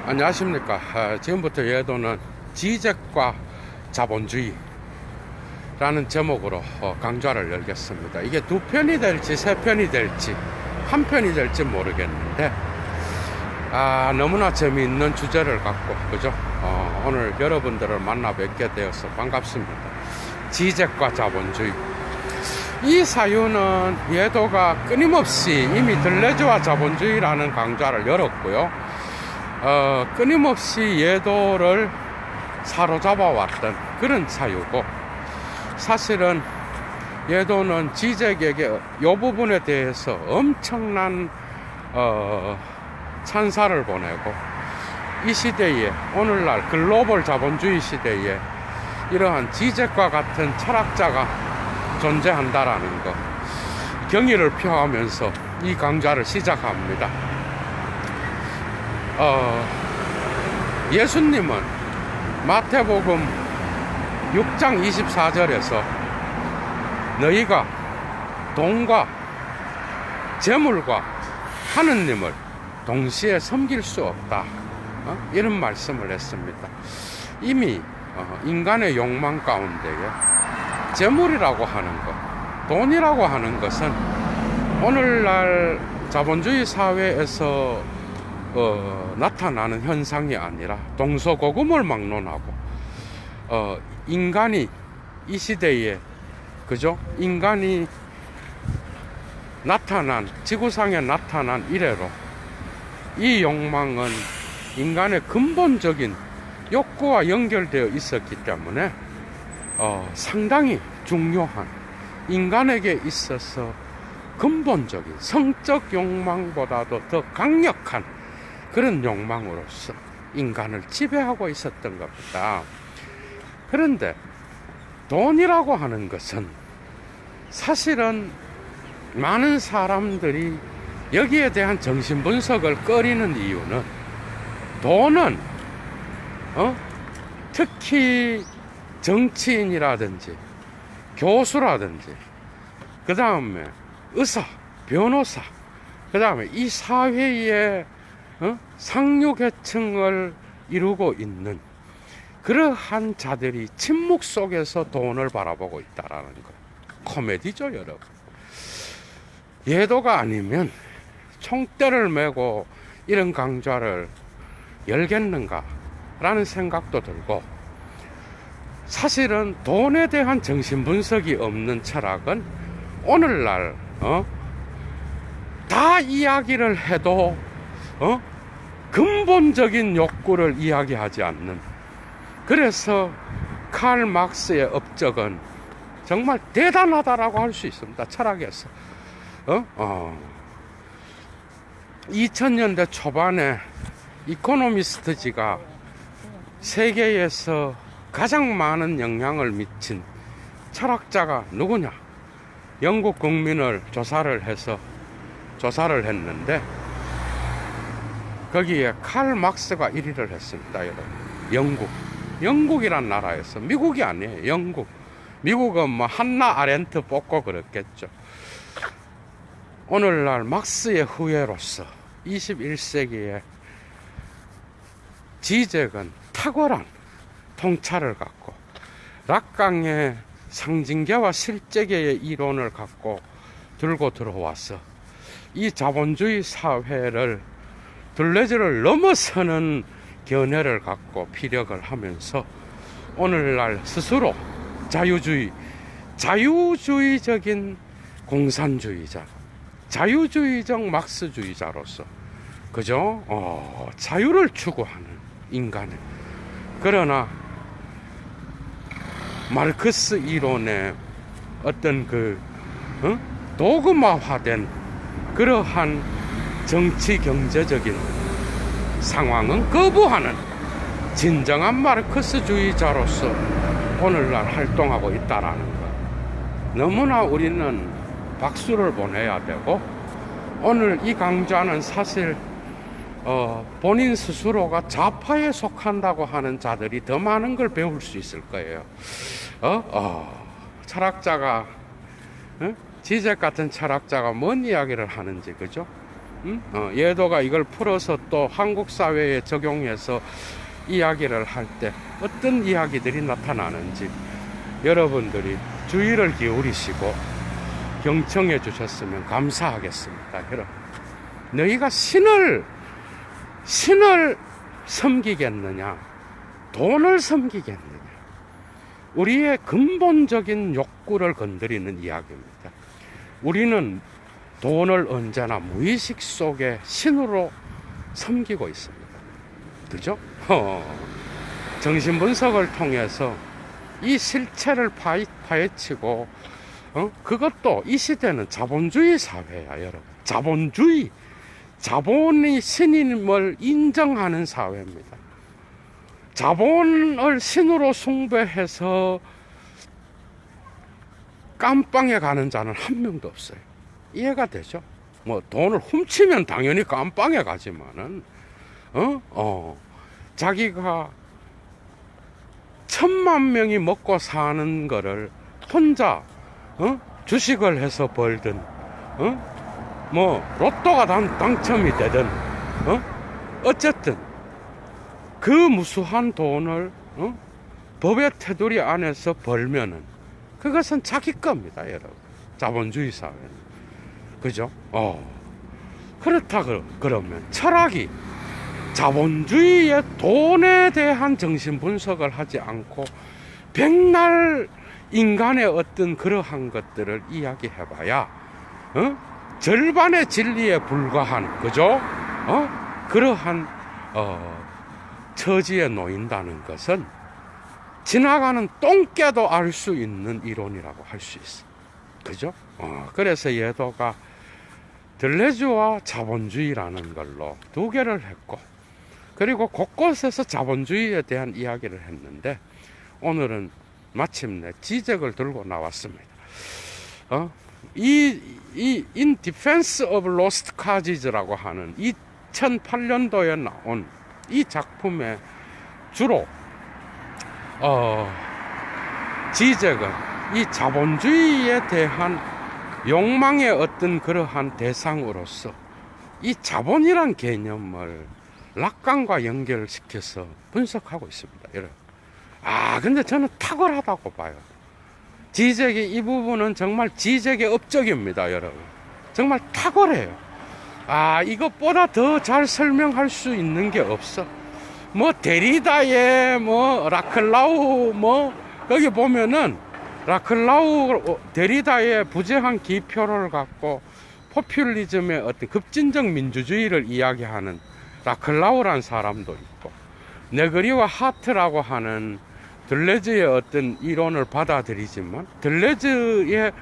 안녕하십니까. 지금부터 예도는 지적과 자본주의라는 제목으로 강좌를 열겠습니다. 이게 두 편이 될지 세 편이 될지 한 편이 될지 모르겠는데 너무나 재미있는 주제를 갖고 그죠? 오늘 여러분들을 만나 뵙게 되어서 반갑습니다. 지적과 자본주의, 이 사유는 예도가 끊임없이 이미 들레주와 자본주의라는 강좌를 열었고요. 끊임없이 예도를 사로잡아 왔던 그런 사유고, 사실은 예도는 지적에게 이 부분에 대해서 엄청난 찬사를 보내고, 이 시대에, 오늘날 글로벌 자본주의 시대에 이러한 지적과 같은 철학자가 존재한다라는 것, 경의를 표하면서 이 강좌를 시작합니다. 예수님은 마태복음 6장 24절에서 너희가 돈과 재물과 하느님을 동시에 섬길 수 없다, 이런 말씀을 했습니다. 이미 인간의 욕망 가운데에 재물이라고 하는 것, 돈이라고 하는 것은 오늘날 자본주의 사회에서 나타나는 현상이 아니라 동서고금을 막론하고 인간이 이 시대에 그죠? 인간이 나타난, 지구상에 나타난 이래로 이 욕망은 인간의 근본적인 욕구와 연결되어 있었기 때문에 상당히 중요한, 인간에게 있어서 근본적인 성적 욕망보다도 더 강력한 그런 욕망으로서 인간을 지배하고 있었던 겁니다. 그런데 돈이라고 하는 것은 사실은 많은 사람들이 여기에 대한 정신분석을 꺼리는 이유는, 돈은 특히 정치인이라든지 교수라든지 그 다음에 의사, 변호사, 그 다음에 이 사회의 상류계층을 이루고 있는 그러한 자들이 침묵 속에서 돈을 바라보고 있다라는 거, 코미디죠 여러분. 예도가 아니면 총대를 메고 이런 강좌를 열겠는가 라는 생각도 들고, 사실은 돈에 대한 정신분석이 없는 철학은 오늘날 다 이야기를 해도 근본적인 욕구를 이야기하지 않는, 그래서 칼 막스의 업적은 정말 대단하다라고 할 수 있습니다. 철학에서 2000년대 초반에 이코노미스트지가 세계에서 가장 많은 영향을 미친 철학자가 누구냐, 영국 국민을 조사를 했는데 거기에 칼 막스가 1위를 했습니다. 여러분, 영국이란 나라에서, 미국이 아니에요. 영국. 미국은 뭐 한나 아렌트 뽑고 그랬겠죠. 오늘날 막스의 후예로서 21세기에 지적은 탁월한 통찰을 갖고 락강의 상징계와 실제계의 이론을 갖고 들고 들어와서 이 자본주의 사회를, 둘레질을 넘어서는 견해를 갖고 피력을 하면서 오늘날 스스로 자유주의적인 공산주의자, 자유주의적 막스주의자로서 그죠? 자유를 추구하는 인간의, 그러나 마르크스 이론의 어떤 도그마화된 그러한 정치 경제적인 상황은 거부하는 진정한 마르크스주의자로서 오늘날 활동하고 있다라는 것, 너무나 우리는 박수를 보내야 되고, 오늘 이 강좌는 사실 본인 스스로가 좌파에 속한다고 하는 자들이 더 많은 걸 배울 수 있을 거예요. 철학자가 지적 같은 철학자가 뭔 이야기를 하는지, 그죠? 예도가 이걸 풀어서 또 한국 사회에 적용해서 이야기를 할 때 어떤 이야기들이 나타나는지 여러분들이 주의를 기울이시고 경청해 주셨으면 감사하겠습니다. 여러분, 너희가 신을 섬기겠느냐, 돈을 섬기겠느냐, 우리의 근본적인 욕구를 건드리는 이야기입니다. 우리는 돈을 언제나 무의식 속에 신으로 섬기고 있습니다. 그죠? 정신분석을 통해서 이 실체를 파헤치고, 그것도 이 시대는 자본주의 사회야, 여러분. 자본이 신임을 인정하는 사회입니다. 자본을 신으로 숭배해서 깜빵에 가는 자는 한 명도 없어요. 이해가 되죠? 뭐 돈을 훔치면 당연히 깜빵에 가지만은 자기가 1000만 명이 먹고 사는 거를 혼자 주식을 해서 벌든 뭐 로또가 당첨이 되든 어쨌든 그 무수한 돈을 법의 테두리 안에서 벌면은 그것은 자기 겁니다, 여러분. 자본주의 사회는. 그죠? 그렇다 그러면 철학이 자본주의의 돈에 대한 정신 분석을 하지 않고 백날 인간의 어떤 그러한 것들을 이야기해봐야 절반의 진리에 불과한, 그죠? 그러한 처지에 놓인다는 것은 지나가는 똥개도 알 수 있는 이론이라고 할 수 있어. 그죠? 그래서 예도가 들레주와 자본주의라는 걸로 두 개를 했고, 그리고 곳곳에서 자본주의에 대한 이야기를 했는데, 오늘은 마침내 지적을 들고 나왔습니다. In Defense of Lost Causes라고 하는 2008년도에 나온 이 작품의 주로 지적은 이 자본주의에 대한 욕망의 어떤 그러한 대상으로서 이 자본이란 개념을 락강과 연결시켜서 분석하고 있습니다, 여러분. 근데 저는 탁월하다고 봐요. 지적의 이 부분은 정말 지적의 업적입니다, 여러분. 정말 탁월해요. 이것보다 더 잘 설명할 수 있는 게 없어. 뭐 데리다의 라클라우 거기 보면은 라클라우 데리다의 부재한 기표를 갖고 포퓰리즘의 어떤 급진적 민주주의를 이야기하는 라클라우란 사람도 있고, 네그리와 하트라고 하는 들레즈의 어떤 이론을 받아들이지만 들레즈의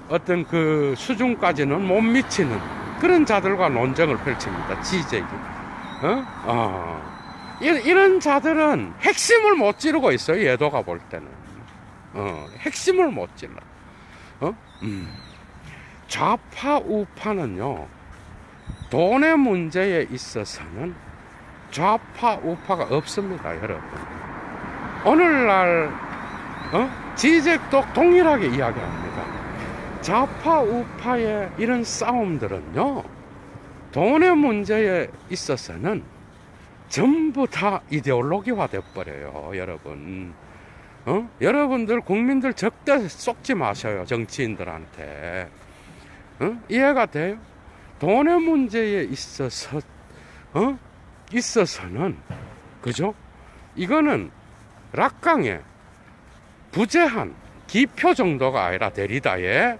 어떤 그 수준까지는 못 미치는 그런 자들과 논쟁을 펼칩니다, 지적이. 이런 자들은 핵심을 못 찌르고 있어요, 예도가 볼 때는. 핵심을 못 찔러. 좌파 우파는요, 돈의 문제에 있어서는 좌파 우파가 없습니다, 여러분. 오늘날 지적도 동일하게 이야기합니다. 좌파 우파의 이런 싸움들은요, 돈의 문제에 있어서는 전부 다 이데올로기화 돼버려요, 여러분. 여러분들 국민들 절대 속지 마셔요, 정치인들한테. 이해가 돼요? 돈의 문제에 있어서는 그죠? 이거는 락강의 부재한 기표 정도가 아니라 데리다의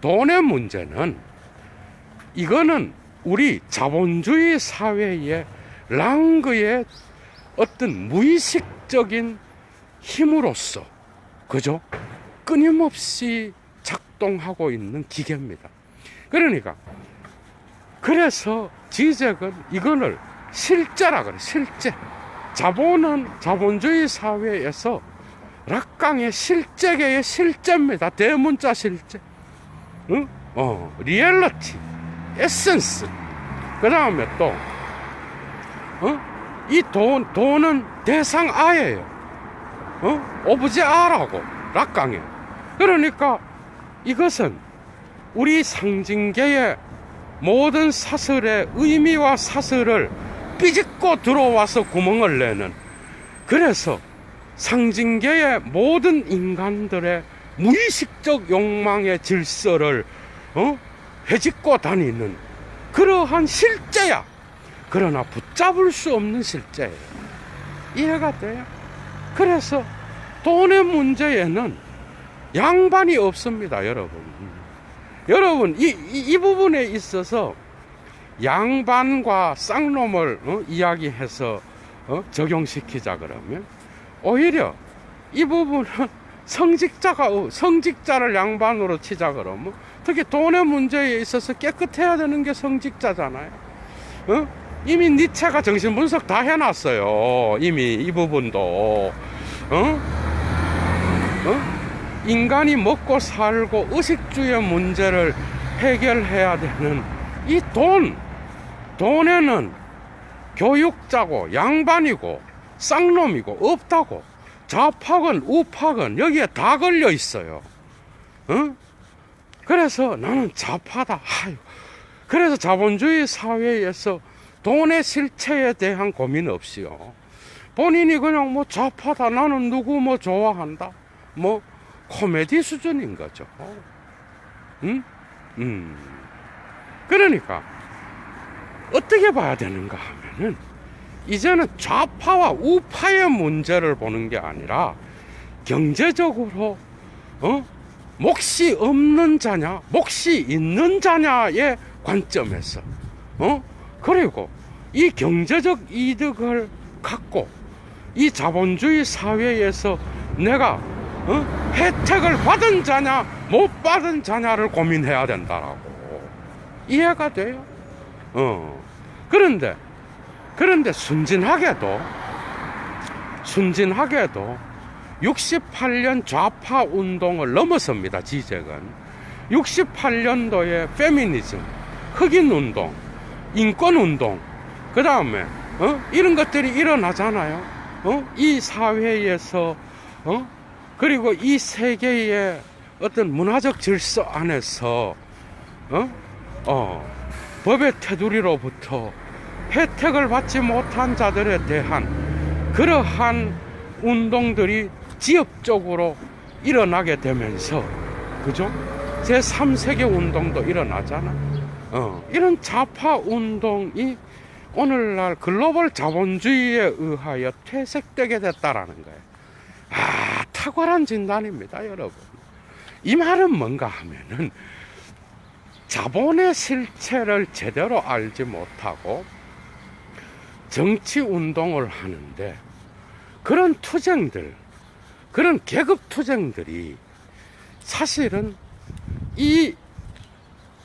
돈의 문제는, 이거는 우리 자본주의 사회의 랑그의 어떤 무의식적인 힘으로서, 그죠? 끊임없이 작동하고 있는 기계입니다. 그러니까 그래서 지적은 이거를 실제라 그래, 실제. 자본은 자본주의 사회에서 락강의 실제계의 실제입니다. 대문자 실제. 리얼리티, 에센스. 그 다음에 또, 이 돈은 대상 아예요. 오브제 아라고, 락강에. 그러니까 이것은 우리 상징계의 모든 사설의 의미와 사설을 삐집고 들어와서 구멍을 내는, 그래서 상징계의 모든 인간들의 무의식적 욕망의 질서를 헤집고 다니는 그러한 실제야. 그러나 붙잡을 수 없는 실제예요. 이해가 돼요? 그래서 돈의 문제에는 양반이 없습니다, 여러분. 여러분, 이 부분에 있어서 양반과 쌍놈을 이야기해서 적용시키자 그러면 오히려 이 부분은 성직자를 양반으로 치자 그러면 특히 돈의 문제에 있어서 깨끗해야 되는 게 성직자잖아요. 이미 니체가 정신분석 다 해놨어요. 이미 이 부분도. 인간이 먹고 살고 의식주의 문제를 해결해야 되는 이 돈에는 교육자고 양반이고 쌍놈이고 없다고. 좌파건 우파건 여기에 다 걸려 있어요. 그래서 나는 좌파다. 그래서 자본주의 사회에서 돈의 실체에 대한 고민 없이요, 본인이 그냥 뭐 좌파다, 나는 누구 뭐 좋아한다, 뭐 코미디 수준인 거죠. 그러니까 어떻게 봐야 되는가 하면은 이제는 좌파와 우파의 문제를 보는 게 아니라 경제적으로 몫이 없는 자냐 몫이 있는 자냐의 관점에서 그리고 이 경제적 이득을 갖고 이 자본주의 사회에서 내가 혜택을 받은 자냐 못 받은 자냐를 고민해야 된다라고. 이해가 돼요? 그런데 순진하게도 68년 좌파 운동을 넘어섭니다. 지적은 68년도에 페미니즘, 흑인 운동, 인권 운동, 그 다음에 이런 것들이 일어나잖아요. 이 사회에서 그리고 이 세계의 어떤 문화적 질서 안에서 법의 테두리로부터 혜택을 받지 못한 자들에 대한 그러한 운동들이 지역적으로 일어나게 되면서, 그죠? 제3세계 운동도 일어나잖아. 이런 좌파 운동이 오늘날 글로벌 자본주의에 의하여 퇴색되게 됐다라는 거예요. 탁월한 진단입니다, 여러분. 이 말은 뭔가 하면은 자본의 실체를 제대로 알지 못하고 정치 운동을 하는데, 그런 투쟁들, 그런 계급 투쟁들이 사실은 이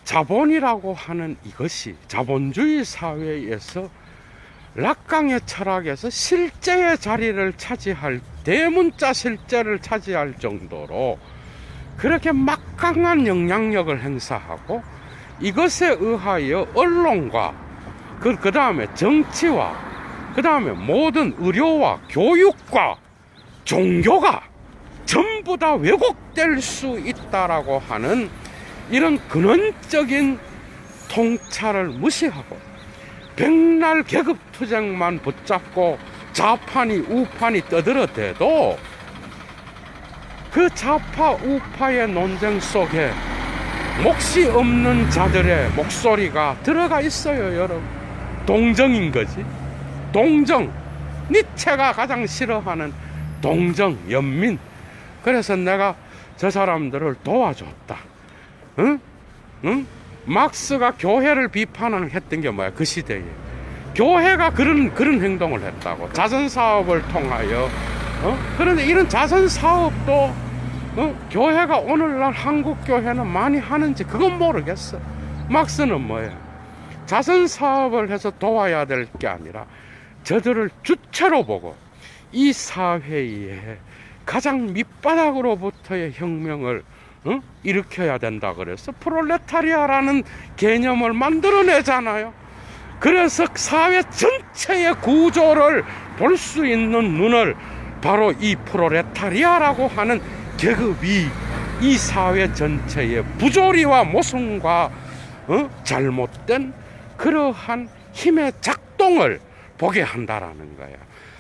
자본이라고 하는 이것이 자본주의 사회에서 락강의 철학에서 실제의 자리를 차지할, 대문자 실제를 차지할 정도로 그렇게 막강한 영향력을 행사하고, 이것에 의하여 언론과 그 다음에 정치와 그 다음에 모든 의료와 교육과 종교가 전부 다 왜곡될 수 있다라고 하는 이런 근원적인 통찰을 무시하고 백날 계급투쟁만 붙잡고 좌판이 우판이 떠들어대도 그 좌파 우파의 논쟁 속에 몫이 없는 자들의 목소리가 들어가 있어요, 여러분. 동정인 거지. 동정. 니체가 가장 싫어하는 동정, 연민. 그래서 내가 저 사람들을 도와줬다. 응? 막스가 교회를 비판했던 게 뭐야? 그 시대에 교회가 그런 행동을 했다고. 자선사업을 통하여. 그런데 이런 자선사업도 교회가 오늘날 한국 교회는 많이 하는지 그건 모르겠어. 막스는 뭐예요? 자선사업을 해서 도와야 될 게 아니라 저들을 주체로 보고 이 사회에 가장 밑바닥으로부터의 혁명을 일으켜야 된다 그래서 프롤레타리아라는 개념을 만들어내잖아요. 그래서 사회 전체의 구조를 볼 수 있는 눈을 바로 이 프롤레타리아라고 하는 계급이 이 사회 전체의 부조리와 모순과 잘못된 그러한 힘의 작동을 보게 한다라는 거야.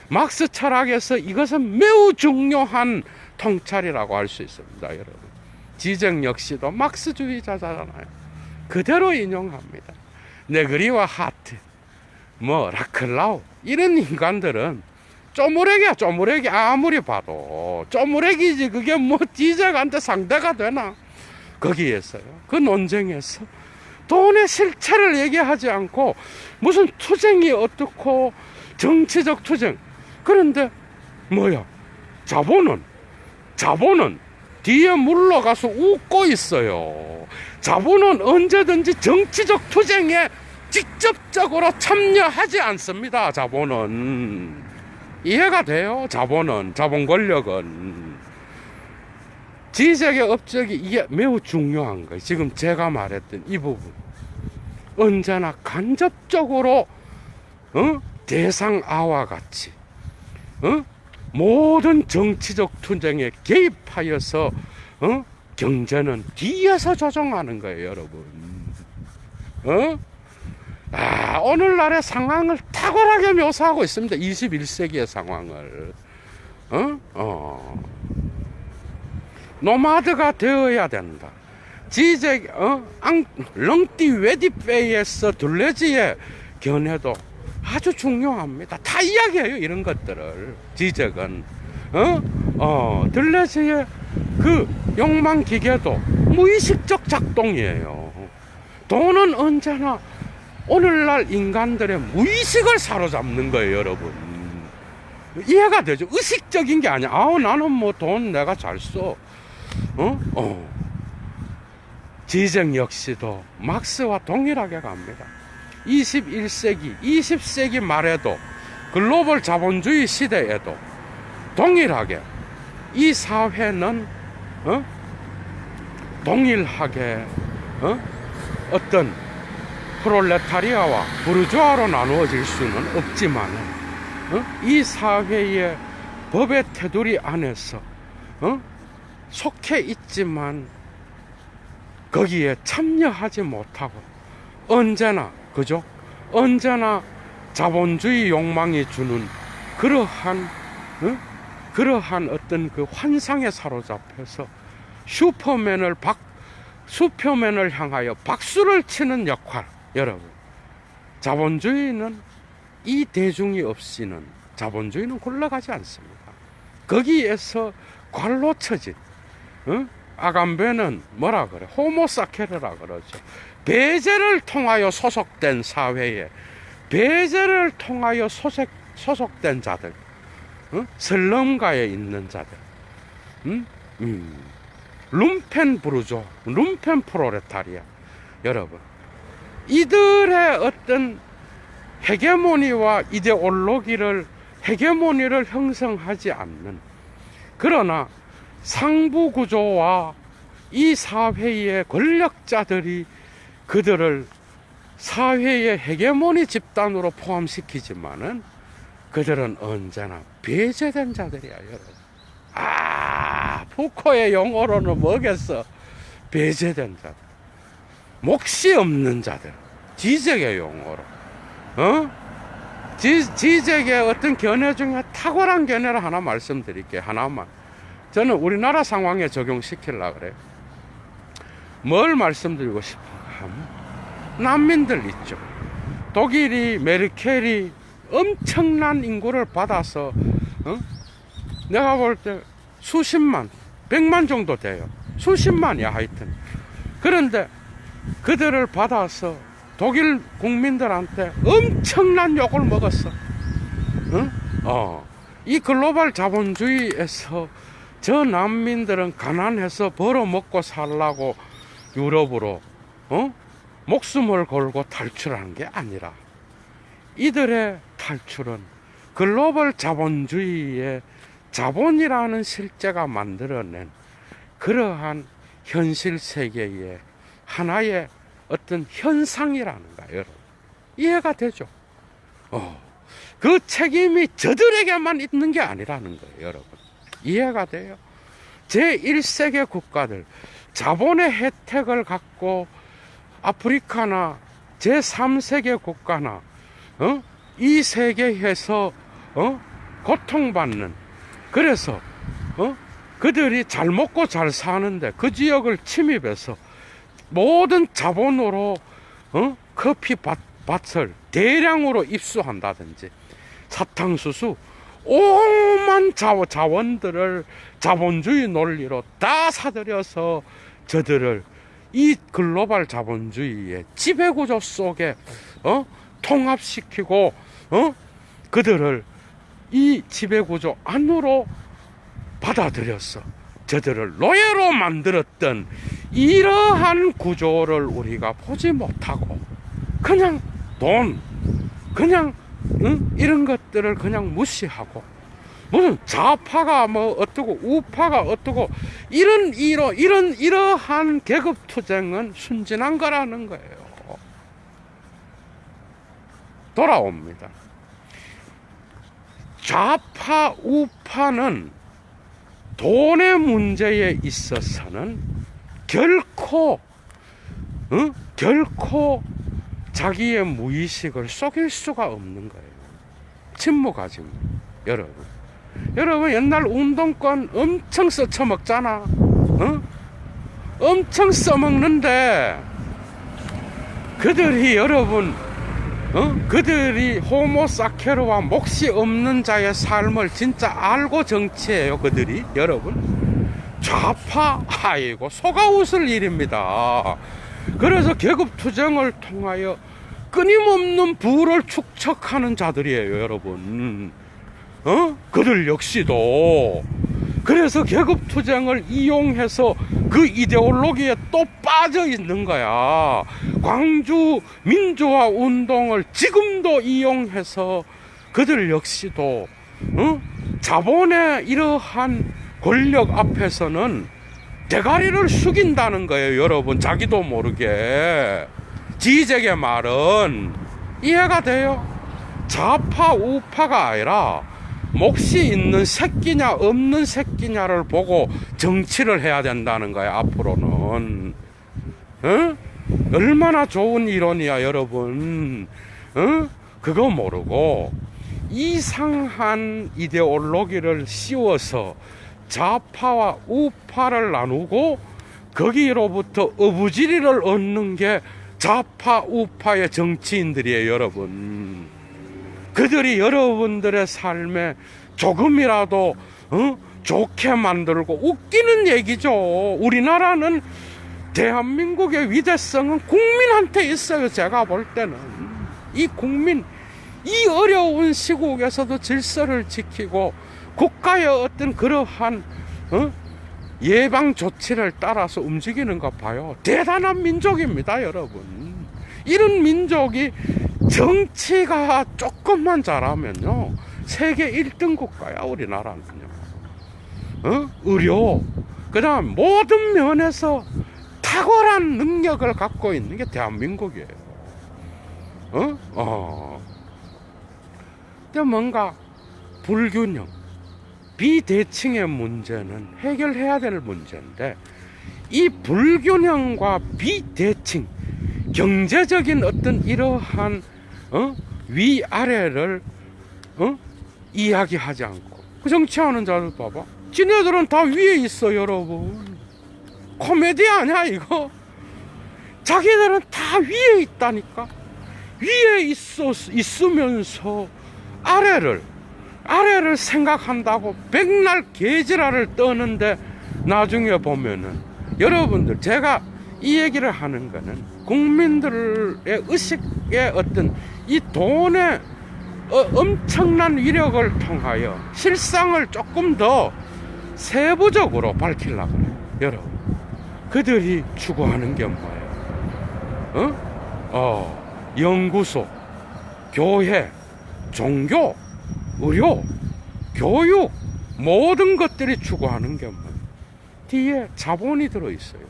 막스 철학에서 이것은 매우 중요한 통찰이라고 할 수 있습니다, 여러분. 지적 역시도 막스주의자잖아요. 그대로 인용합니다. 네그리와 하트, 라클라우 이런 인간들은 쪼무레기야, 쪼무레기. 아무리 봐도 쪼무레기지. 그게 지적한테 상대가 되나? 거기에서요, 그 논쟁에서 돈의 실체를 얘기하지 않고 무슨 투쟁이 어떻고 정치적 투쟁. 그런데 자본은 뒤에 물러가서 웃고 있어요. 자본은 언제든지 정치적 투쟁에 직접적으로 참여하지 않습니다. 자본은. 이해가 돼요? 자본 권력은. 지적의 업적이 이게 매우 중요한 거예요. 지금 제가 말했던 이 부분. 언제나 간접적으로 대상아와 같이 모든 정치적 투쟁에 개입하여서 경제는 뒤에서 조정하는 거예요, 여러분. 오늘날의 상황을 탁월하게 묘사하고 있습니다. 21세기의 상황을. 노마드가 되어야 된다. 렁띠 웨디페이에서 둘레지의 견해도 아주 중요합니다. 다 이야기해요, 이런 것들을. 지적은. 둘레지의 그 욕망 기계도 무의식적 작동이에요. 돈은 언제나 오늘날 인간들의 무의식을 사로잡는 거예요, 여러분. 이해가 되죠? 의식적인 게 아니야. 나는 돈 내가 잘 써. 지적 역시도 막스와 동일하게 갑니다. 21세기, 20세기 말에도 글로벌 자본주의 시대에도 동일하게 이 사회는 동일하게 어떤 프롤레타리아와 부르주아로 나누어질 수는 없지만 이 사회의 법의 테두리 안에서 속해 있지만 거기에 참여하지 못하고 언제나 자본주의 욕망이 주는 그러한 어떤 그 환상에 사로잡혀서 슈퍼맨을 향하여 박수를 치는 역할. 여러분, 자본주의는 이 대중이 없이는 자본주의는 굴러가지 않습니다. 거기에서 괄로 쳐진 아감베는 뭐라 그래? 호모사케르라 그러죠. 배제를 통하여 소속된 사회에 배제를 통하여 소속된 자들, 슬럼가에 있는 자들, 룸펜 부르조, 룸펜 프로레타리아. 여러분, 이들의 어떤 헤게모니와 헤게모니를 형성하지 않는, 그러나 상부 구조와 이 사회의 권력자들이 그들을 사회의 헤게모니 집단으로 포함시키지만은 그들은 언제나 배제된 자들이야, 여러분. 푸코의 용어로는 뭐겠어? 배제된 자들, 몫이 없는 자들. 지적의 용어로. 지적의 어떤 견해 중에 탁월한 견해를 하나 말씀드릴게요. 하나만. 저는 우리나라 상황에 적용시키려고 그래요. 뭘 말씀드리고 싶은가 하면, 난민들 있죠. 독일이, 메르켈이 엄청난 인구를 받아서 내가 볼 때 수십만, 100만 정도 돼요. 수십만이야, 하여튼. 그런데 그들을 받아서 독일 국민들한테 엄청난 욕을 먹었어. 이 글로벌 자본주의에서 저 난민들은 가난해서 벌어먹고 살라고 유럽으로 목숨을 걸고 탈출하는 게 아니라, 이들의 탈출은 글로벌 자본주의의 자본이라는 실제가 만들어낸 그러한 현실 세계의 하나의 어떤 현상이라는 거예요, 여러분. 이해가 되죠? 그 책임이 저들에게만 있는 게 아니라는 거예요, 여러분. 이해가 돼요? 제1세계 국가들, 자본의 혜택을 갖고 아프리카나 제3세계 국가나 이 세계에서 고통받는, 그래서 그들이 잘 먹고 잘 사는데 그 지역을 침입해서 모든 자본으로 커피 밭을 대량으로 입수한다든지 사탕수수 오만 자원들을 자본주의 논리로 다 사들여서 저들을 이 글로벌 자본주의의 지배구조 속에 통합시키고 그들을 이 지배구조 안으로 받아들였어. 저들을 노예로 만들었던 이러한 구조를 우리가 보지 못하고 그냥 돈, 그냥 이런 것들을 그냥 무시하고 무슨 좌파가 뭐 어떠고 우파가 어떠고 이러한 계급 투쟁은 순진한 거라는 거예요. 돌아옵니다. 좌파 우파는 돈의 문제에 있어서는 결코 자기의 무의식을 속일 수가 없는 거예요. 침묵하지만 여러분 옛날 운동권 엄청 써쳐먹잖아. 엄청 써먹는데 그들이 그들이 호모사케르와 몫이 없는 자의 삶을 진짜 알고 정치해요. 그들이 여러분 좌파, 아이고 속아 웃을 일입니다. 그래서 계급투쟁을 통하여 끊임없는 부를 축적하는 자들이에요, 여러분. 그들 역시도. 그래서 계급투쟁을 이용해서 그 이데올로기에 또 빠져 있는 거야. 광주 민주화 운동을 지금도 이용해서 그들 역시도 자본의 이러한 권력 앞에서는 대가리를 숙인다는 거예요, 여러분. 자기도 모르게. 지적의 말은 이해가 돼요? 좌파 우파가 아니라 몫이 있는 새끼냐 없는 새끼냐를 보고 정치를 해야 된다는 거야, 앞으로는. 얼마나 좋은 이론이야, 여러분. 그거 모르고 이상한 이데올로기를 씌워서 좌파와 우파를 나누고 거기로부터 어부지리를 얻는 게 좌파 우파의 정치인들이에요, 여러분. 그들이 여러분들의 삶에 조금이라도 좋게 만들고 웃기는 얘기죠. 우리나라는 대한민국의 위대성은 국민한테 있어요. 제가 볼 때는 이 국민, 이 어려운 시국에서도 질서를 지키고 국가의 어떤 그러한 예방 조치를 따라서 움직이는 거 봐요. 대단한 민족입니다, 여러분. 이런 민족이 정치가 조금만 잘하면요 세계 1등 국가야, 우리나라는요. 의료, 그 다음 모든 면에서 탁월한 능력을 갖고 있는 게 대한민국이에요. 근데 뭔가 불균형, 비대칭의 문제는 해결해야 될 문제인데, 이 불균형과 비대칭, 경제적인 어떤 이러한 위아래를 이야기하지 않고, 그 정치하는 자들 봐봐, 지네들은 다 위에 있어, 여러분. 코미디 아니야 이거? 자기들은 다 위에 있다니까. 위에 있으면서 아래를 생각한다고 백날 개지랄을 떠는데, 나중에 보면은 여러분들, 제가 이 얘기를 하는 거는 국민들의 의식의 어떤 이 돈의 엄청난 위력을 통하여 실상을 조금 더 세부적으로 밝히려고 그래요. 여러분, 그들이 추구하는 게 뭐예요? 연구소, 교회, 종교, 의료, 교육, 모든 것들이 추구하는 게 뭐예요? 뒤에 자본이 들어있어요.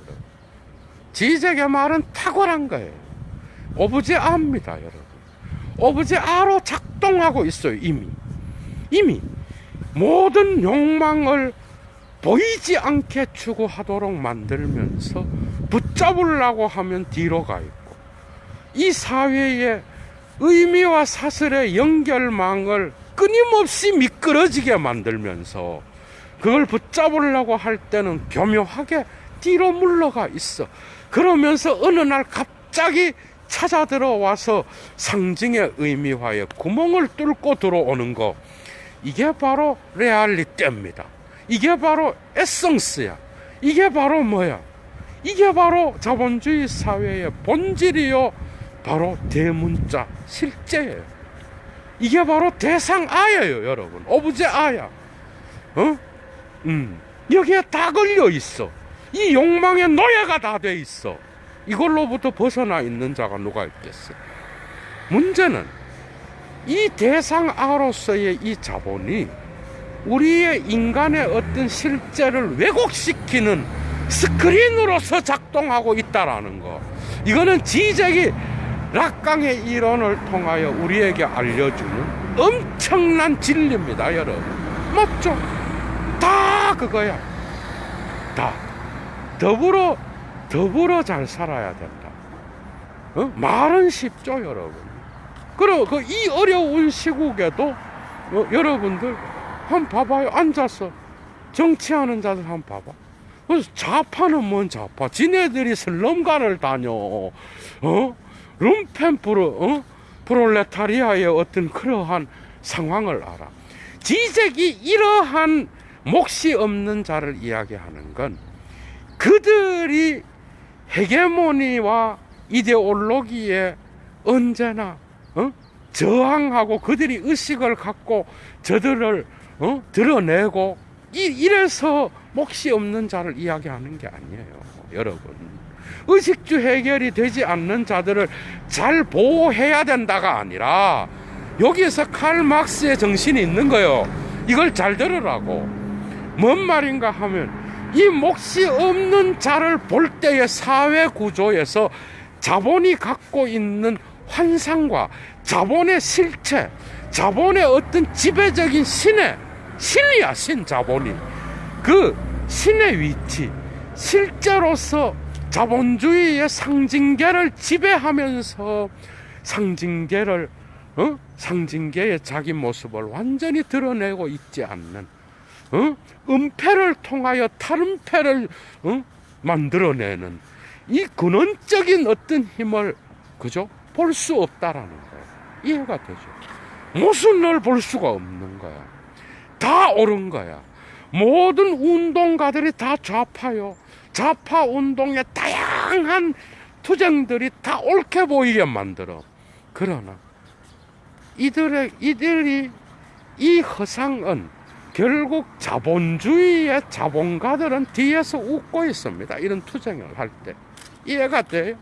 지적의 말은 탁월한 거예요. 오브제 아입니다, 여러분. 오브제 아로 작동하고 있어요. 이미 모든 욕망을 보이지 않게 추구하도록 만들면서 붙잡으려고 하면 뒤로 가 있고, 이 사회의 의미와 사슬의 연결망을 끊임없이 미끄러지게 만들면서 그걸 붙잡으려고 할 때는 교묘하게 뒤로 물러가 있어. 그러면서 어느 날 갑자기 찾아 들어와서 상징의 의미화에 구멍을 뚫고 들어오는 거, 이게 바로 레알리티입니다. 이게 바로 에센스야. 이게 바로 뭐야? 이게 바로 자본주의 사회의 본질이요, 바로 대문자 실제예요. 이게 바로 대상아예요, 여러분. 오브제 아야. 여기에 다 걸려 있어. 이 욕망의 노예가 다 돼 있어. 이걸로부터 벗어나 있는 자가 누가 있겠어? 문제는 이 대상아로서의 이 자본이 우리의 인간의 어떤 실제를 왜곡시키는 스크린으로서 작동하고 있다라는 거. 이거는 지적이 락강의 이론을 통하여 우리에게 알려주는 엄청난 진리입니다, 여러분. 맞죠? 다 그거야. 다. 더불어 잘 살아야 된다. 말은 쉽죠, 여러분. 그리고 이 어려운 시국에도 여러분들 한번 봐봐요. 앉아서 정치하는 자들 한번 봐봐. 그래서 좌파는 뭔 좌파? 지네들이 슬럼가를 다녀. lumpen 프롤레타리아의 어떤 그러한 상황을 알아. 지적이 이러한 몫이 없는 자를 이야기하는 건 그들이 헤게모니와 이데올로기에 언제나 저항하고 그들이 의식을 갖고 저들을 드러내고 이래서 몫이 없는 자를 이야기하는 게 아니에요, 여러분. 의식주 해결이 되지 않는 자들을 잘 보호해야 된다가 아니라 여기에서 칼 막스의 정신이 있는 거예요. 이걸 잘 들으라고. 뭔 말인가 하면 이 몫이 없는 자를 볼 때의 사회 구조에서 자본이 갖고 있는 환상과 자본의 실체, 자본의 어떤 지배적인 신이야, 자본이. 그 신의 위치, 실제로서 자본주의의 상징계를 지배하면서 상징계의 자기 모습을 완전히 드러내고 있지 않는, 은폐를 통하여 탈은폐를 만들어내는 이 근원적인 어떤 힘을 그죠? 볼 수 없다라는 거예요. 이해가 되죠? 무슨 걸 볼 수가 없는 거야. 다 옳은 거야. 모든 운동가들이 다 좌파요. 좌파 운동의 다양한 투쟁들이 다 옳게 보이게 만들어. 그러나 이들이 이 허상은 결국 자본주의의 자본가들은 뒤에서 웃고 있습니다. 이런 투쟁을 할 때. 이해가 돼요?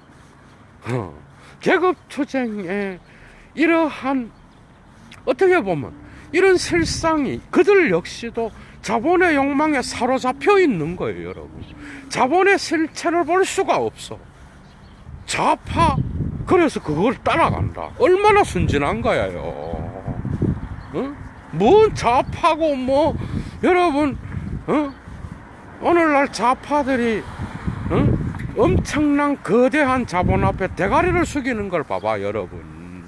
계급투쟁에 이러한, 어떻게 보면 이런 실상이 그들 역시도 자본의 욕망에 사로잡혀 있는 거예요, 여러분. 자본의 실체를 볼 수가 없어. 좌파, 그래서 그걸 따라간다. 얼마나 순진한 거예요. 뭔 좌파고 여러분, 오늘날 좌파들이 엄청난 거대한 자본 앞에 대가리를 숙이는 걸 봐봐, 여러분.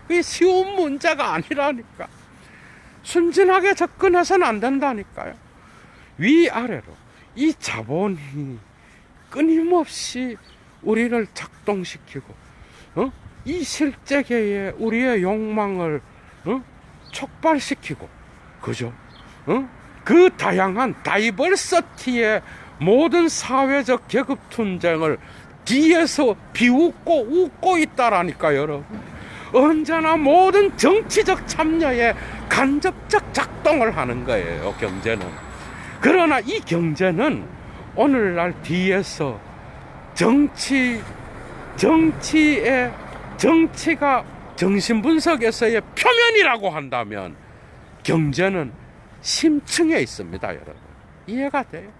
그게 쉬운 문제가 아니라니까. 순진하게 접근해서는 안 된다니까요. 위아래로 이 자본이 끊임없이 우리를 작동시키고 이 실제계에 우리의 욕망을 촉발시키고, 그죠? 그 다양한 다이버시티의 모든 사회적 계급 투쟁을 뒤에서 비웃고 웃고 있다라니까, 여러분. 언제나 모든 정치적 참여에 간접적 작동을 하는 거예요, 경제는. 그러나 이 경제는 오늘날 뒤에서 정치가 정신분석에서의 표면이라고 한다면 경제는 심층에 있습니다, 여러분. 이해가 돼요?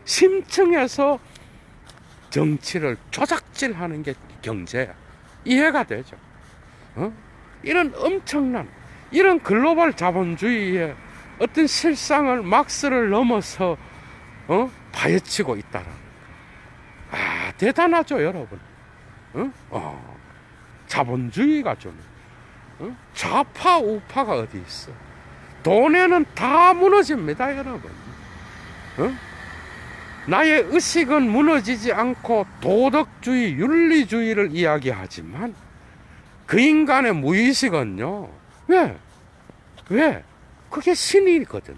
심층에서 정치를 조작질하는 게 경제야. 이해가 되죠? 이런 엄청난, 이런 글로벌 자본주의의 어떤 실상을 막스를 넘어서 파헤치고 있다는. 대단하죠, 여러분. 자본주의가 주는 좌파 우파가 어디 있어? 돈에는 다 무너집니다, 여러분. 나의 의식은 무너지지 않고 도덕주의, 윤리주의를 이야기하지만 그 인간의 무의식은요. 왜? 그게 신이거든.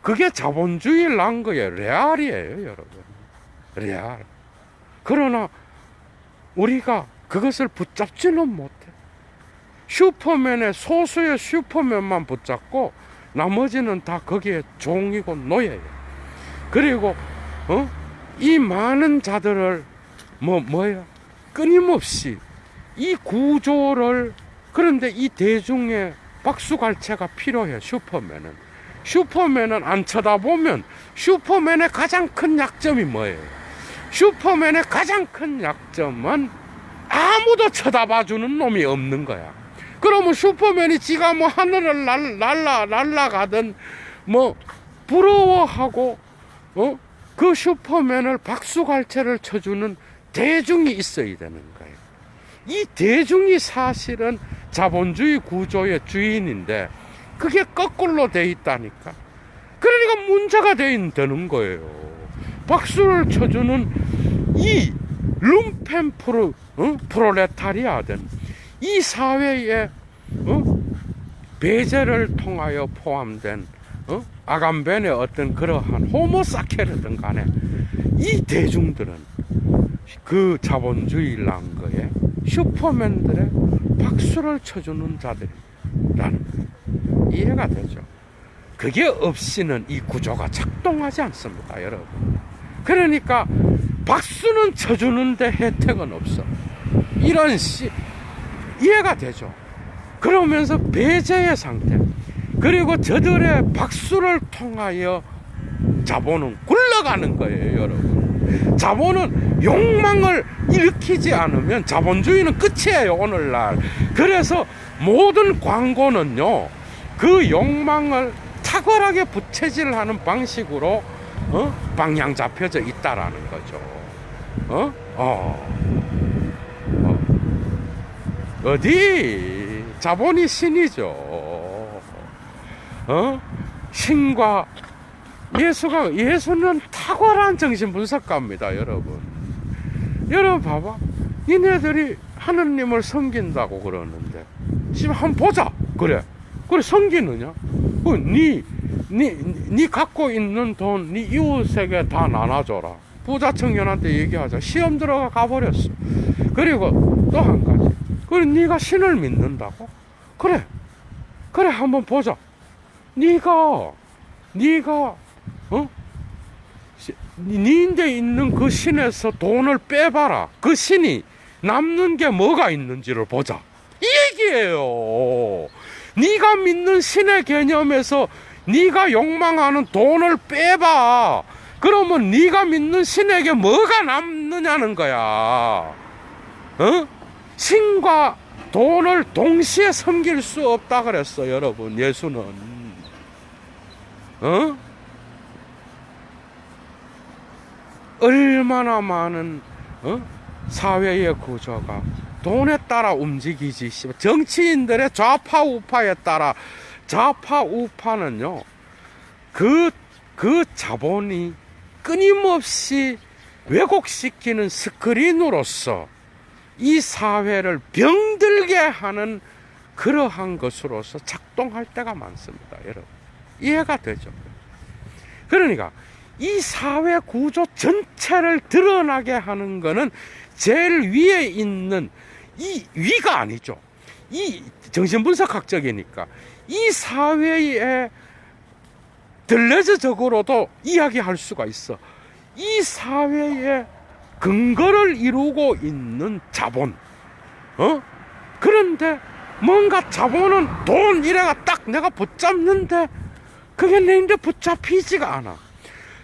그게 자본주의를 난 거예요. 레알이에요, 여러분. 레알. 그러나 우리가 그것을 붙잡지는 못해. 슈퍼맨의 소수의 슈퍼맨만 붙잡고 나머지는 다 거기에 종이고 노예예요. 그리고 이 많은 자들을 끊임없이 이 구조를, 그런데 이 대중의 박수갈채가 필요해. 슈퍼맨은 안 쳐다보면, 슈퍼맨의 가장 큰 약점이 뭐예요? 슈퍼맨의 가장 큰 약점은 아무도 쳐다봐주는 놈이 없는 거야. 그러면 슈퍼맨이 지가 뭐 하늘을 날아가든 부러워하고 그 슈퍼맨을 박수갈채를 쳐주는 대중이 있어야 되는 거예요. 이 대중이 사실은 자본주의 구조의 주인인데 그게 거꾸로 돼 있다니까. 그러니까 문제가 되는 거예요. 박수를 쳐주는 이 lumpen 프롤레타리아든 이 사회에 배제를 통하여 포함된 아감벤의 어떤 그러한 호모사케르든 간에 이 대중들은 그 자본주의 랑거에 슈퍼맨들의 박수를 쳐주는 자들이라는 거예요. 이해가 되죠? 그게 없이는 이 구조가 작동하지 않습니다, 여러분. 그러니까 박수는 쳐주는데 혜택은 없어. 이런 이해가 되죠? 그러면서 배제의 상태, 그리고 저들의 박수를 통하여 자본은 굴러가는 거예요, 여러분. 자본은 욕망을 일으키지 않으면 자본주의는 끝이에요, 오늘날. 그래서 모든 광고는요, 그 욕망을 탁월하게 부채질하는 방식으로 방향 잡혀져 있다라는 거죠. 어디 자본이 신이죠. 신과 예수는 탁월한 정신분석가입니다, 여러분. 여러분 봐봐, 니네들이 하느님을 섬긴다고 그러는데 지금 한번 보자. 그래 섬기느냐? 니 갖고 있는 돈 니 이웃에게 다 나눠줘라. 부자 청년한테 얘기하자. 시험 들어가 가버렸어. 그리고 또 한 가지, 그리고 니가 신을 믿는다고? 그래 한번 보자. 니가 니인데 있는 그 신에서 돈을 빼봐라. 그 신이 남는 게 뭐가 있는지를 보자, 이 얘기예요. 니가 믿는 신의 개념에서 니가 욕망하는 돈을 빼봐. 그러면 니가 믿는 신에게 뭐가 남느냐는 거야. 신과 돈을 동시에 섬길 수 없다 그랬어, 여러분. 예수는 얼마나 많은 사회의 구조가 돈에 따라 움직이지. 정치인들의 좌파 우파에 따라, 좌파 우파는요, 그 자본이 끊임없이 왜곡시키는 스크린으로서 이 사회를 병들게 하는 그러한 것으로서 작동할 때가 많습니다, 여러분. 이해가 되죠? 그러니까 이 사회 구조 전체를 드러나게 하는 거는 제일 위에 있는 이 위가 아니죠. 이 정신분석학적이니까 이 사회에 들레즈적으로도 이야기할 수가 있어. 이 사회의 근거를 이루고 있는 자본. 그런데 뭔가 자본은 돈 이래가 딱 내가 붙잡는데 그게 내인데 붙잡히지가 않아.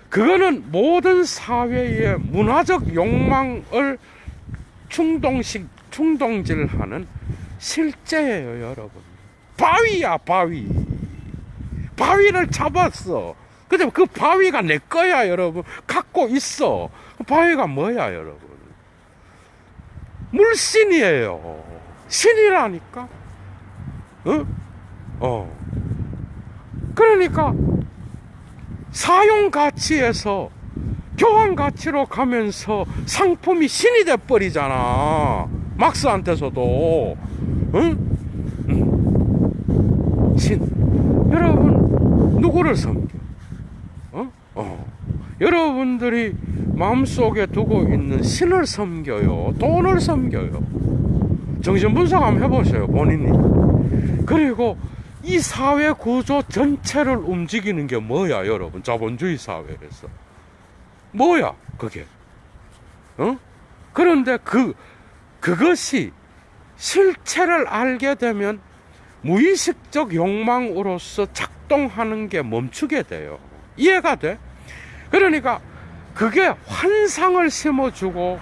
그거는 모든 사회의 문화적 욕망을 충동질하는 실제예요, 여러분. 바위야, 바위. 바위를 잡았어. 근데 그 바위가 내 거야, 여러분. 갖고 있어. 그 바위가 뭐야, 여러분? 물신이에요. 신이라니까. 그러니까 사용 가치에서 교환 가치로 가면서 상품이 신이 돼버리잖아. 막스한테서도. 신. 여러분, 누구를 섬겨? 여러분들이 마음속에 두고 있는 신을 섬겨요? 돈을 섬겨요? 정신분석 한번 해보세요, 본인이. 그리고 이 사회 구조 전체를 움직이는 게 뭐야, 여러분? 자본주의 사회에서. 뭐야, 그게? 그런데 그것이 실체를 알게 되면 무의식적 욕망으로서 작동하는 게 멈추게 돼요. 이해가 돼? 그러니까 그게 환상을 심어주고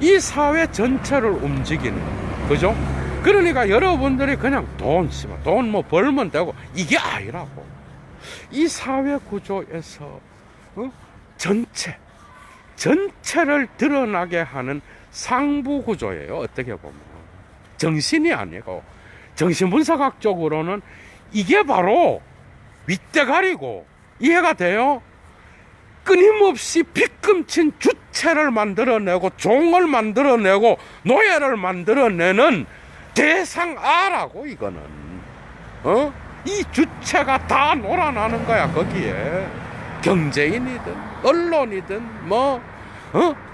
이 사회 전체를 움직이는, 그죠? 그러니까 여러분들이 그냥 돈 뭐 벌면 되고, 이게 아니라고. 이 사회 구조에서 전체를 드러나게 하는 상부 구조예요. 어떻게 보면 정신이 아니고, 정신분석학적으로는 이게 바로 윗대가리고. 이해가 돼요? 끊임없이 빗금친 주체를 만들어내고 종을 만들어내고 노예를 만들어내는 대상아라고. 이거는 이 주체가 다 놀아나는 거야. 거기에 경제인이든 언론이든 뭐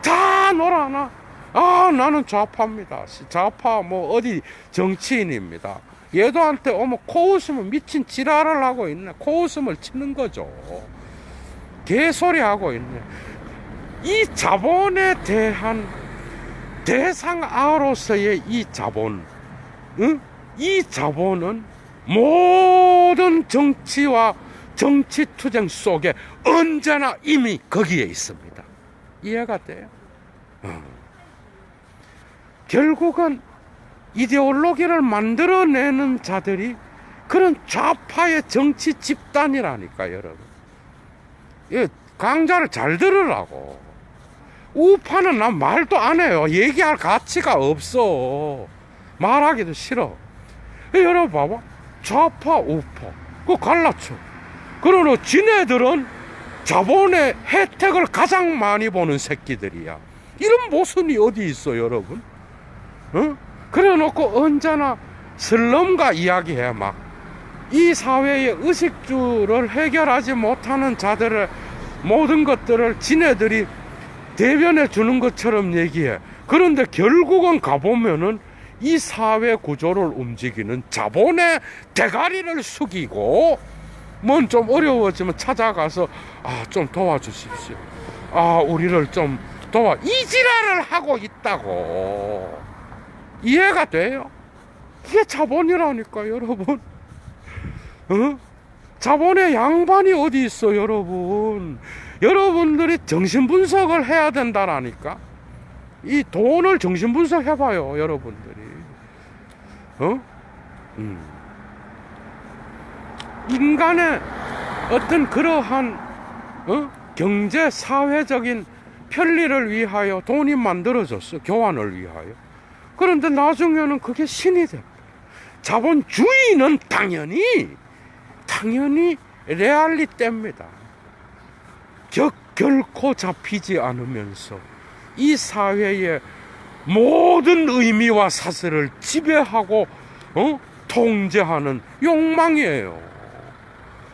다 놀아나. 나는 좌파입니다. 좌파 뭐 어디 정치인입니다. 얘도한테 코웃음을 미친 지랄을 하고 있네. 코웃음을 치는 거죠. 개소리 하고 있네. 이 자본에 대한 대상아로서의 이 자본, 이 자본은 모든 정치와 정치투쟁 속에 언제나 이미 거기에 있습니다. 이해가 돼요? 결국은 이데올로기를 만들어내는 자들이 그런 좌파의 정치 집단이라니까, 여러분. 강좌를 잘 들으라고. 우파는 난 말도 안 해요. 얘기할 가치가 없어. 말하기도 싫어. 여러분 봐봐. 좌파, 우파. 그거 갈라쳐. 그러나 지네들은 자본의 혜택을 가장 많이 보는 새끼들이야. 이런 모순이 어디 있어, 여러분? 그래 놓고 언제나 슬럼가 이야기해. 막 이 사회의 의식주를 해결하지 못하는 자들의 모든 것들을 지네들이 대변해 주는 것처럼 얘기해. 그런데 결국은 가보면은 이 사회 구조를 움직이는 자본의 대가리를 숙이고, 뭔 좀 어려워지면 찾아가서 좀 도와주십시오. 우리를 좀 이 지랄을 하고 있다고. 이해가 돼요? 이게 자본이라니까, 여러분. 자본의 양반이 어디 있어, 여러분. 여러분들이 정신분석을 해야 된다라니까. 이 돈을 정신분석 해봐요, 여러분들이. 인간의 어떤 그러한 경제 사회적인 편리를 위하여 돈이 만들어졌어. 교환을 위하여. 그런데 나중에는 그게 신이 돼. 자본주의는 당연히 레알리티입니다. 결코 잡히지 않으면서 이 사회의 모든 의미와 사슬을 지배하고 통제하는 욕망이에요.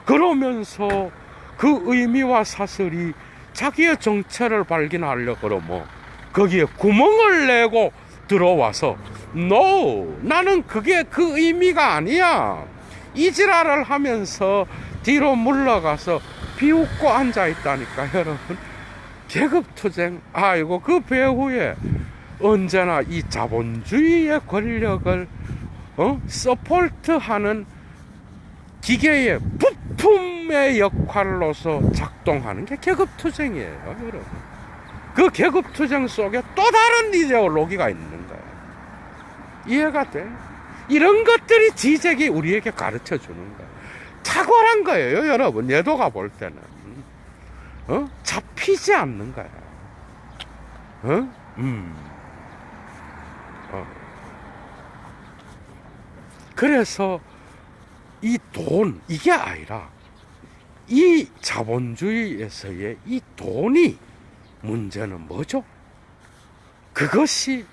그러면서 그 의미와 사슬이 자기의 정체를 발견하려고 그러면 거기에 구멍을 내고 들어와서 No! 나는 그게 그 의미가 아니야. 이지랄을 하면서 뒤로 물러가서 비웃고 앉아있다니까, 여러분. 계급투쟁. 아이고, 그 배후에 언제나 이 자본주의의 권력을 서포트하는 기계의 부품의 역할로서 작동하는 게 계급투쟁이에요, 여러분. 그 계급투쟁 속에 또 다른 이데올로기가 있는 거예요. 이해가 돼? 이런 것들이 지적이 우리에게 가르쳐 주는 거예요. 탁월한 거예요, 여러분. 예도가 볼 때는. 잡히지 않는 거예요. 그래서 이 돈, 이게 아니라 이 자본주의에서의 이 돈이 문제는 뭐죠? 그것이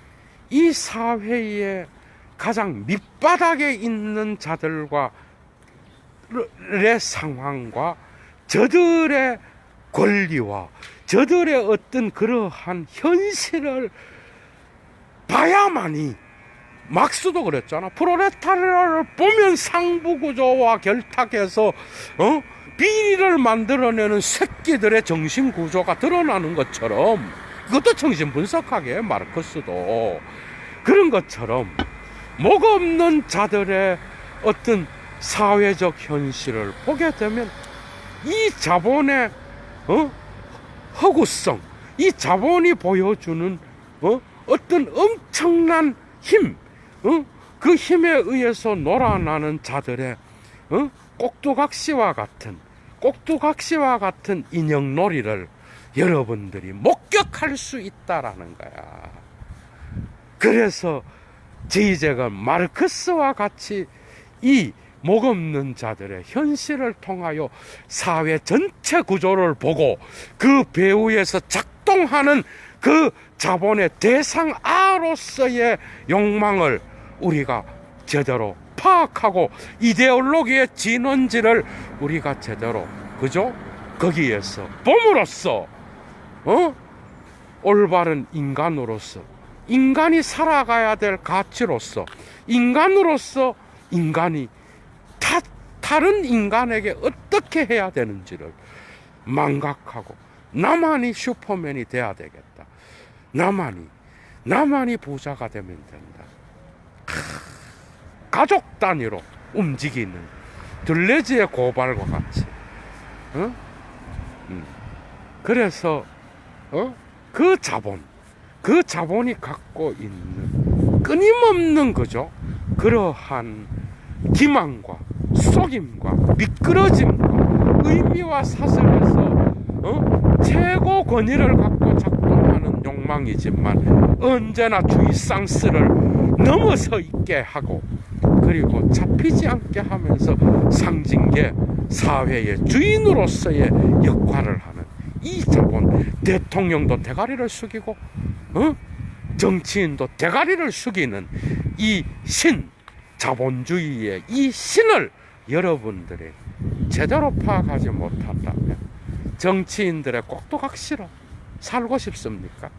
이 사회의 가장 밑바닥에 있는 자들과의 상황과 저들의 권리와 저들의 어떤 그러한 현실을 봐야만이, 막스도 그랬잖아. 프롤레타리아를 보면 상부구조와 결탁해서 비리를 만들어내는 새끼들의 정신구조가 드러나는 것처럼, 그것도 정신분석하게 마르크스도 그런 것처럼 목 없는 자들의 어떤 사회적 현실을 보게 되면 이 자본의 허구성, 이 자본이 보여주는 어떤 엄청난 힘, 그 힘에 의해서 놀아나는 자들의 꼭두각시와 같은 인형놀이를 여러분들이 목격할 수 있다라는 거야. 그래서 지적은 마르크스와 같이 이 목없는 자들의 현실을 통하여 사회 전체 구조를 보고 그 배후에서 작동하는 그 자본의 대상아로서의 욕망을 우리가 제대로 파악하고 이데올로기의 진원지를 우리가 제대로, 그죠? 거기에서 봄으로써 올바른 인간으로서, 인간이 살아가야 될 가치로서, 인간으로서 인간이 다른 인간에게 어떻게 해야 되는지를 망각하고, 나만이 슈퍼맨이 돼야 되겠다, 나만이 부자가 되면 된다, 가족 단위로 움직이는 들레지의 고발과 같이, 그래서 그 자본이 갖고 있는 끊임없는, 그죠, 그러한 기망과 속임과 미끄러짐과 의미와 사슬에서 최고 권위를 갖고 작동하는 욕망이지만 언제나 주의상스를 넘어서 있게 하고, 그리고 잡히지 않게 하면서 상징계 사회의 주인으로서의 역할을 하는 이 자본, 대통령도 대가리를 숙이고 정치인도 대가리를 숙이는 이 자본주의의 이 신을 여러분들이 제대로 파악하지 못한다면 정치인들의 꼭두각시로 살고 싶습니까?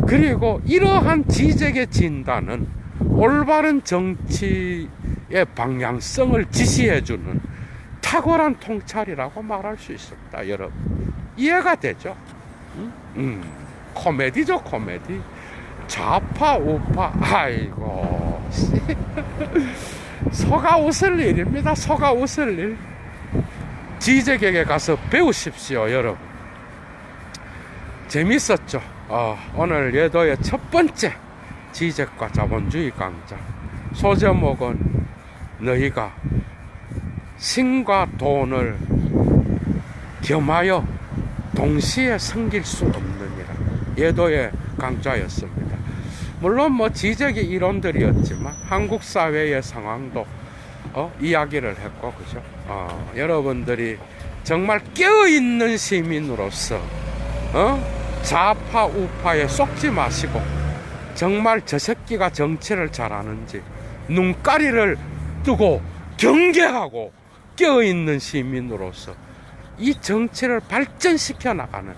그리고 이러한 지적의 진단은 올바른 정치의 방향성을 지시해주는 탁월한 통찰이라고 말할 수 있습니다. 여러분, 이해가 되죠? 코미디죠, 코미디. 좌파 우파, 아이고 속아 웃을 일입니다. 속아 웃을 일. 지적에게 가서 배우십시오, 여러분. 재밌었죠? 오늘 예도의 첫 번째 지적과 자본주의 강좌, 소제목은 너희가 신과 돈을 겸하여 동시에 섬길 수 없느니라, 예도의 강좌였습니다. 물론 지적이 이론들이었지만 한국 사회의 상황도 이야기를 했고, 그죠? 여러분들이 정말 깨어있는 시민으로서 좌파 우파에 쏙지 마시고, 정말 저 새끼가 정치를 잘하는지 눈가리를 뜨고 경계하고 깨어있는 시민으로서 이 정치를 발전시켜 나가는,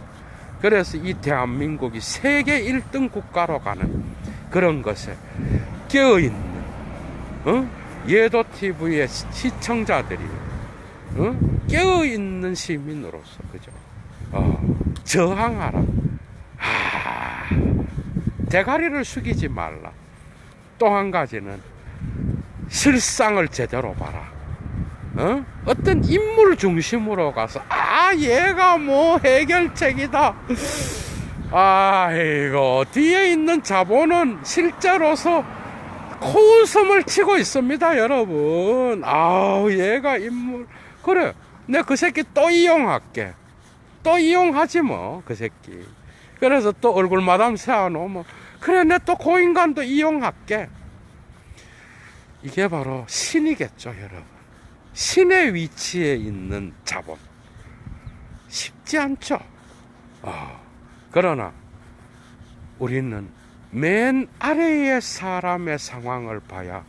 그래서 이 대한민국이 세계 1등 국가로 가는 그런 것에 깨어있는 예도TV의 시청자들이 깨어있는 시민으로서, 그죠? 저항하라. 대가리를 숙이지 말라. 또 한 가지는 실상을 제대로 봐라. 어떤 인물 중심으로 가서 얘가 뭐 해결책이다, 아이고, 뒤에 있는 자본은 실제로서 코웃음을 치고 있습니다, 여러분. 얘가 인물, 그래, 내 그 새끼 또 이용할게. 또 이용하지 뭐, 그 새끼. 그래서 또 얼굴 마담 세워놓으면 그래, 내 또 그 인간도 이용할게. 이게 바로 신이겠죠, 여러분. 신의 위치에 있는 자본. 쉽지 않죠. 그러나 우리는 맨 아래의 사람의 상황을 봐야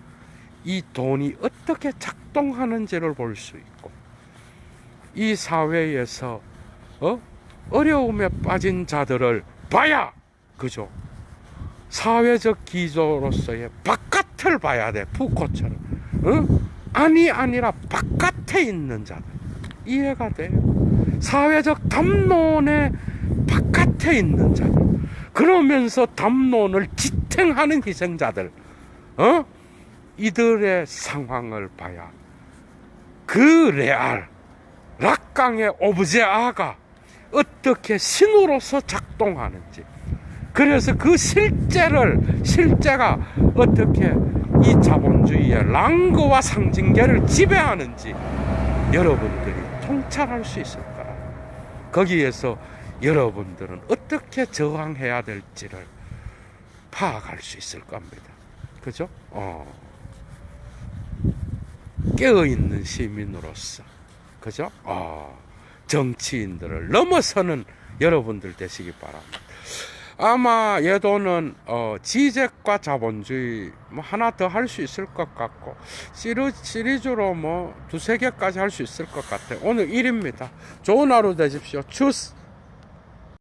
이 돈이 어떻게 작동하는지를 볼 수 있고, 이 사회에서 어려움에 빠진 자들을 봐야, 그죠? 사회적 기조로서의 바깥을 봐야 돼. 푸코처럼. 아니라 바깥에 있는 자들. 이해가 돼요? 사회적 담론의 바깥에 있는 자들. 그러면서 담론을 지탱하는 희생자들. 이들의 상황을 봐야 그 레알, 락강의 오브제아가 어떻게 신으로서 작동하는지, 그래서 그 실제가 어떻게 이 자본주의의 랑거와 상징계를 지배하는지 여러분들이 통찰할 수 있을 거라. 거기에서 여러분들은 어떻게 저항해야 될지를 파악할 수 있을 겁니다. 그죠? 깨어있는 시민으로서, 그죠? 정치인들을 넘어서는 여러분들 되시기 바랍니다. 아마 예도는 지적과 자본주의 뭐 하나 더 할 수 있을 것 같고, 시리즈로 뭐 두세 개까지 할 수 있을 것 같아요. 오늘 일입니다. 좋은 하루 되십시오. 추스.